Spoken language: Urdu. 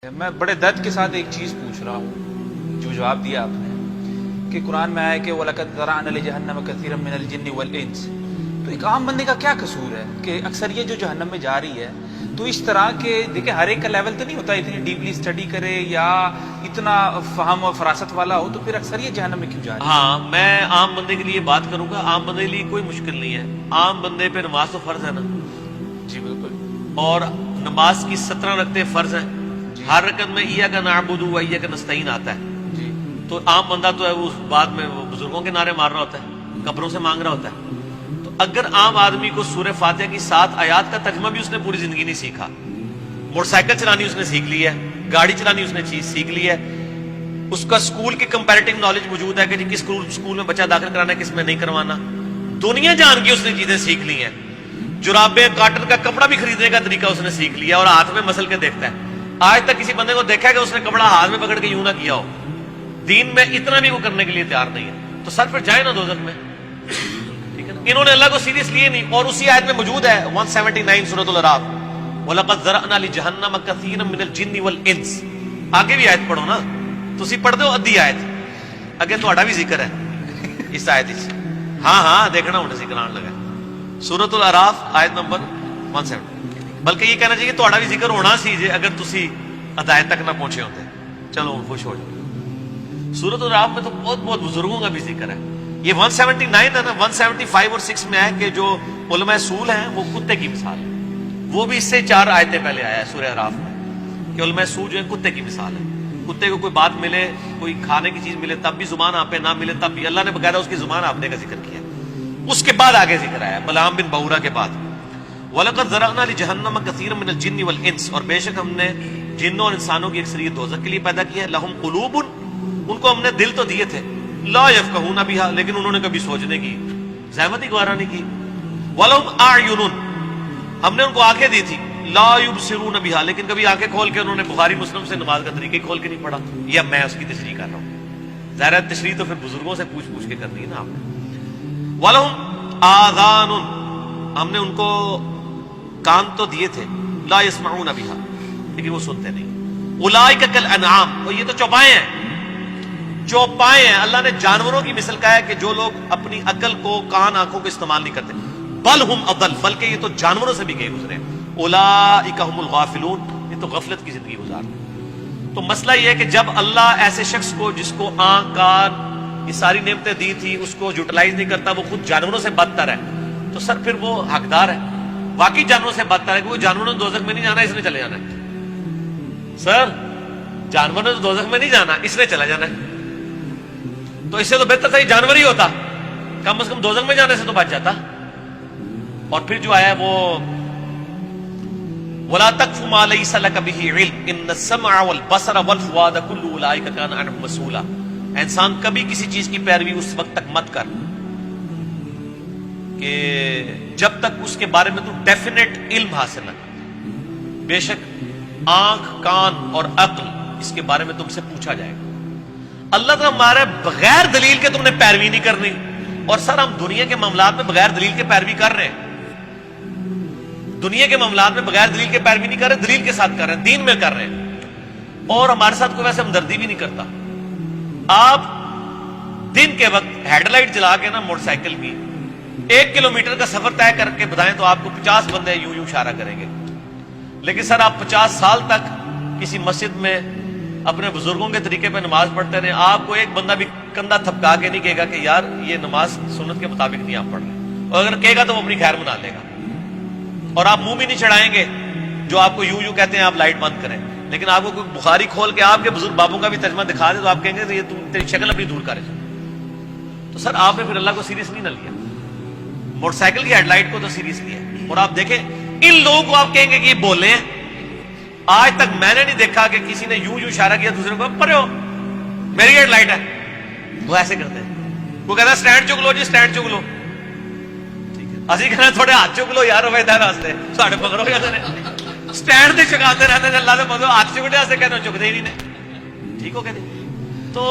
میں بڑے درد کے ساتھ ایک چیز پوچھ رہا ہوں جو جواب دیا آپ نے کہ قرآن میں آیا کہ وَلَقَدْ ذَرَعْنَا لِجَهَنَّمَ كَثِيرًا مِنَ الْجِنِّ وَالْإِنسِ، تو ایک عام بندے کا کیا قصور ہے کہ اکثریت جو جہنم میں جا رہی ہے تو اس طرح کے دیکھیں ہر ایک کا لیول تو نہیں ہوتا اتنی ڈیپلی اسٹڈی کرے یا اتنا فہم و فراست والا ہو، تو پھر اکثریت جہنم میں کیوں جا رہی ہے؟ ہاں، میں عام بندے کے لیے بات کروں گا. عام بندے کے لیے کوئی مشکل نہیں ہے. عام بندے پہ نماز تو فرض ہے نا، جی بالکل. اور نماز کی 17 رکعتیں فرض ہیں. ہر رکعت میں ایاک نعبد و ایاک نستعین آتا ہے. جی تو عام بندہ تو ہے وہ بعد میں وہ بزرگوں کے نعرے مار رہا ہوتا ہے، قبروں سے مانگ رہا ہوتا ہے. تو اگر عام آدمی کو سورہ فاتحہ کی 7 آیات کا ترجمہ بھی اس نے پوری زندگی نہیں سیکھا، موٹر سائیکل چلانی اس نے سیکھ لی ہے، گاڑی چلانی اس نے چیز سیکھ لی ہے، اس کا اسکول کی کمپیریٹو نالج موجود ہے کہ جی کس اسکول میں بچہ داخل کرانا ہے، کس میں نہیں کروانا، دنیا جان کی اس نے چیزیں سیکھ لی ہیں. جرابیں کاٹن کا کپڑا بھی خریدنے کا طریقہ اس نے سیکھ لیا اور ہاتھ میں مسل کے دیکھتا ہے. آج تک کسی بندے کو دیکھا ہے کہ اس نے کپڑا ہاتھ میں پکڑ کے یوں نہ کیا ہو. دین میں اتنا بھی وہ کرنے کے لیے تیار نہیں ہے، تو سر پھر جائے نا دوزخ میں. ٹھیک ہے نا، انہوں نے اللہ کو سیریس لیے نہیں. اور اسی آیت میں موجود ہے 179 سورۃ الاعراف، وَلَقَدْ ذَرَأْنَا لِجَهَنَّمَ كَثِيرًا مِنَ الْجِنِّ وَالْإِنسِ. آگے بھی آیت پڑھو نا، تسی پڑھ دو ادھی آیت اگے تہاڈا بھی ذکر ہے اس آیت وچ. ہاں دیکھنا ہن ذکر آن لگا سورۃ الاعراف آیت نمبر 170. بلکہ یہ کہنا چاہیے تہاڈا بھی ذکر ہونا سی جے اگر تسی ہدایت تک نہ پہنچے ہوتے. چلو خوش ہو جاؤ. سورۃ الاعراف میں تو بہت بزرگوں کا بھی ذکر ہے. یہ 179 ہے نا، 175 اور 6 میں ہے کہ جو علماء اصول ہیں وہ کتے کی مثال ہے. وہ بھی اس سے 4 آیتیں پہلے آیا ہے سورہ اعراف میں کہ علماء اصول جو ہے کتے کی مثال ہے. کتے کو کوئی بات ملے، کوئی کھانے کی چیز ملے تب بھی زبان آپ پہ نہ ملے تب بھی اللہ نے بقاعدہ اس کی زبان آپنے کا ذکر کیا. اس کے بعد آگے ذکر آیا بلعام بن بورا کے بعد، وَلَقَدْ ذَرَأْنَا لِجَهَنَّمَ كَثِيرًا مِنَ الْجِنِّ وَالْإِنسِ، اور بے شک ہم نے جنوں اور انسانوں کی اکثریت دوزخ کے لیے پیدا کی ہے. لَهُمْ قُلُوبٌ، ان کو ہم نے دل تو دیے تھے، لَا يَفْقَهُونَ بِهَا، لیکن انہوں نے کبھی سوچنے کی زحمت ہی گوارا نہیں کی. وَلَهُمْ أَعْيُنٌ، ہم نے ان کو آنکھیں دی تھی، لَا يُبْصِرُونَ بِهَا، لیکن کبھی آنکھیں کھول کے انہوں نے بخاری مسلم سے نماز کا طریقہ کھول کے نہیں پڑھا. یہ میں اس کی تشریح کر رہا ہوں. ظاہر ہے تشریح تو پھر بزرگوں سے پوچھ کے کرنی ہے نا آپ نے. وَلَهُمْ آذَانٌ، ہم نے ان کو کان تو دیے تھے، لا يسمعون بها، لیکن وہ سنتے نہیں. اولئک کالانعام، اور یہ تو چوپائے ہیں، چوپائے ہیں. اللہ نے جانوروں کی مثل کہا ہے کہ جو لوگ اپنی عقل کو، کان، آنکھوں کو استعمال نہیں کرتے. بل ہم اضل، بلکہ یہ تو جانوروں سے بھی گئے گزرے. اولئک هم الغافلون، یہ تو غفلت کی زندگی گزار. تو مسئلہ یہ ہے کہ جب اللہ ایسے شخص کو جس کو آنکھ، کان، یہ ساری نعمتیں دی تھی اس کو یوٹیلائز نہیں کرتا، وہ خود جانوروں سے بدتر ہے، تو سر پھر وہ حقدار ہے. واقعی جانوروں سے بدتر ہے کہ وہ جانوروں نے دوزخ میں نہیں جانا، اس نے چلے جانا ہے. سر جانوروں نے دوزخ میں نہیں جانا، اس نے چلا جانا ہے. تو اس سے تو بہتر تھا یہ جانور ہی ہوتا، کم از کم دوزخ میں جانے سے تو بچ جاتا. اور پھر جو آیا ہے وہ وَلَا تَقْفُ مَا لَيْسَ لَكَ بِهِ عِلْمٌ إِنَّ السَّمْعَ وَالْبَصَرَ وَالْفُؤَادَ كُلُّ أُولَٰئِكَ كَانَ عَنْهُ مَسْئُولًا. انسان کبھی کسی چیز کی پیروی اس وقت تک مت کر کہ جب تک اس کے بارے میں تو ڈیفینیٹ علم حاصل نہ کر. بے شک آنکھ، کان اور عقل اس کے بارے میں تم سے پوچھا جائے گا. اللہ تعالیٰ ہمارے بغیر دلیل کے تم نے پیروی نہیں کرنی. اور سر ہم دنیا کے معاملات میں بغیر دلیل کے پیروی کر رہے ہیں. دنیا کے معاملات میں بغیر دلیل کے پیروی نہیں کر رہے، دلیل کے ساتھ کر رہے ہیں، دین میں کر رہے ہیں. اور ہمارے ساتھ کوئی ویسے ہمدردی بھی نہیں کرتا. آپ دن کے وقت ہیڈ لائٹ جلا کے نا موٹر سائیکل کی 1 کلومیٹر کا سفر طے کر کے بتائیں تو آپ کو 50 بندے یوں اشارہ کریں گے. لیکن سر آپ 50 سال تک کسی مسجد میں اپنے بزرگوں کے طریقے پہ نماز پڑھتے رہے، آپ کو ایک بندہ بھی کندھا تھپکا کے نہیں کہے گا کہ یار یہ نماز سنت کے مطابق نہیں آپ پڑھ رہے. اور اگر کہے گا تو وہ اپنی خیر منا لے گا. اور آپ منہ بھی نہیں چڑھائیں گے جو آپ کو یوں کہتے ہیں آپ لائٹ بند کریں. لیکن آپ کو کوئی بخاری کھول کے آپ کے بزرگ بابوں کا بھی ترجمہ دکھا دے تو آپ کہیں گے یہ تم تیری شکل اپنی دور کرے. تو سر آپ نے پھر اللہ کو سیریس نہیں نہ لیا، موٹر سائیکل کی ہیڈ لائٹ کو تو سیریس لیا. اور آپ دیکھیں ان لوگوں کو آپ کہیں گے کہ یہ بولے ہیں. آج تک میں نے نہیں دیکھا کہ کسی نے یوں اشارہ کیا دوسرے کو پرے ہو میری ہیڈ لائٹ ہے. وہ ایسے کرتے ہیں، وہ کہتا ہے اسٹینڈ چک لو جی، اسٹینڈ چک لو. اسی کہنا تھوڑے ہاتھ چک لو یار، ویدہ راستے ساڑھے پکڑو جاتے ہیں سٹینڈ تے چکاتے رہتے ہیں. اللہ سے بولو ہاتھ چکنے سے کہنا چکتے ہی نہیں نے. ٹھیک ہو کہ نہیں؟ تو